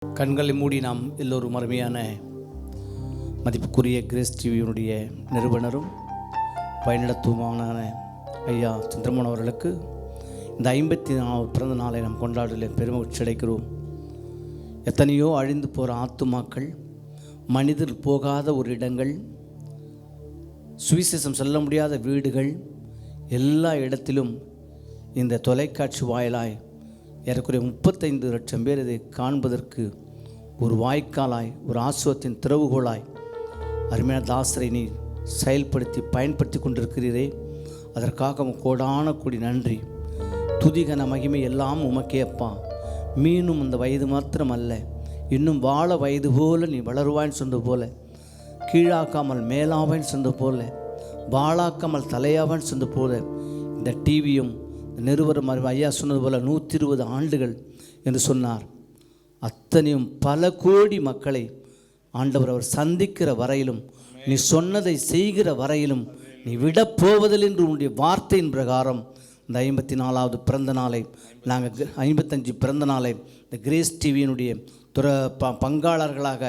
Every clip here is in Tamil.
கண்களை மூடி நாம் எல்லோரும் அருமையான மதிப்புக்குரிய கிரேஸ் டிவியினுடைய நிறுவனரும் பயனிடத்துவமான ஐயா சந்திரமோகன் அவர்களுக்கு இந்த 54வது பிறந்த நாளை நாம் கொண்டாடலில் பெருமகிழ்ச்சி அடைக்கிறோம். எத்தனையோ அழிந்து போகிற ஆத்துமாக்கள், மனிதர் போகாத ஒரு இடங்கள், சுவிசேஷம் சொல்ல முடியாத வீடுகள், எல்லா இடத்திலும் இந்த தொலைக்காட்சி வாயிலாய் ஏறக்குறைய 35 லட்சம் பேர் இதை காண்பதற்கு ஒரு வாய்க்காலாய், ஒரு ஆசுவத்தின் திறவுகோலாய் அருமையான தாசரை நீ செயல்படுத்தி பயன்படுத்தி கொண்டிருக்கிறீரே, அதற்காக கோடான கூடி நன்றி. துதிகன மகிமை எல்லாம் உமக்கே அப்பா. மீனும் அந்த வயது மாத்திரம் அல்ல, இன்னும் வாழ வயது போல நீ வளருவான்னு சொன்னது போல, கீழாக்காமல் மேலாவான்னு சொன்னது போல, வாழாக்காமல் தலையாவான்னு சொன்னது போல, இந்த டிவியும் நிறுவனம் ஐயா சொன்னது போல் 120 ஆண்டுகள் என்று சொன்னார். அத்தனையும் பல கோடி மக்களை ஆண்டவர் அவர் சந்திக்கிற வரையிலும், நீ சொன்னதை செய்கிற வரையிலும் நீ விடப்போவதில் என்று உன்னுடைய வார்த்தையின் பிரகாரம் இந்த 54வது பிறந்த நாளை நாங்கள் 55 பிறந்த நாளை இந்த கிரேஸ் டிவியினுடைய பங்காளர்களாக,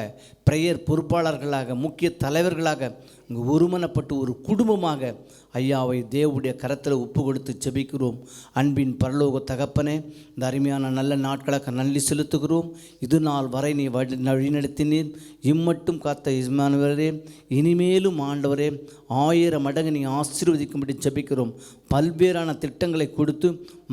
பிரேயர் பொறுப்பாளர்களாக, முக்கிய தலைவர்களாக இங்கு ஒருமனப்பட்டு ஒரு குடும்பமாக ஐயாவை தேவனுடைய கரத்தில் ஒப்பு கொடுத்து செபிக்கிறோம். அன்பின் பரலோக தகப்பனே, இந்த அருமையான நல்ல நாட்களாக நன்றி செலுத்துகிறோம். இது நாள் வரை நீ வழிநடத்தினீர், இம்மட்டும் காத்த இஸ்மானுவரே, இனிமேலும் ஆண்டவரே 1000 மடங்கு நீ ஆசீர்வதிக்கும்படி செபிக்கிறோம். பல்வேறான திட்டங்களை கொடுத்து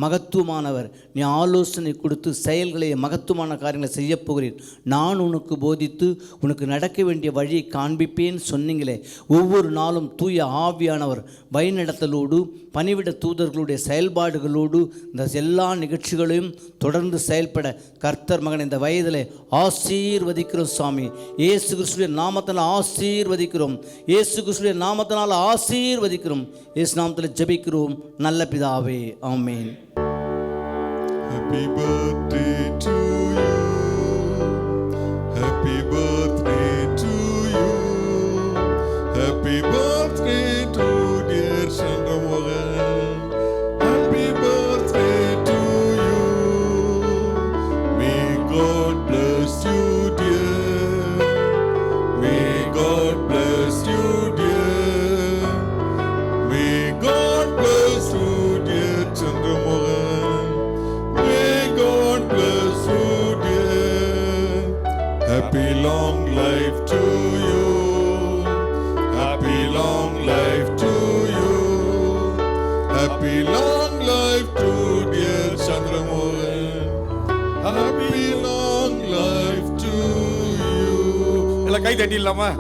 மகத்துவமானவர், நீ ஆலோசனை கொடுத்து செயல்களை மகத்துவமான காரியங்களை செய்ய போகிறீர். நான் உனக்கு போதித்து உனக்கு நடக்க வேண்டிய வழியை காண்பிப்பேன்னு சொன்னீங்களே. ஒவ்வொரு நாளும் தூய ஆவியானவர் வழிநடத்தலோடு, பணிவிட தூதர்களுடைய செயல்பாடுகளோடு இந்த எல்லா நிகழ்ச்சிகளையும் தொடர்ந்து செயல்பட கர்த்தர் மகன் இந்த வயதில் ஆசீர்வதிக்கிறோம். சாமி இயேசு கிறிஸ்துவின் நாமத்தினால் ஆசீர்வதிக்கிறோம். இயேசு கிறிஸ்துவின் நாமத்தினால் ஆசீர்வதிக்கிறோம். இயேசு நாமத்தில் ஜெபிக்கிறோம் நல்ல பிதாவே, ஆமென். Happy birthday to you. Happy birthday to you. Happy birthday to dear Chandramohan. Happy birthday to you. May God bless you, dear. May God bless you, dear. May God bless you, dear Chandramohan. May God bless you, dear. Happy long life to you. Happy long life to you. Happy long life to dear Chandramohan. Happy long life to you. எல்லாம் கை தட்டிடலாமா?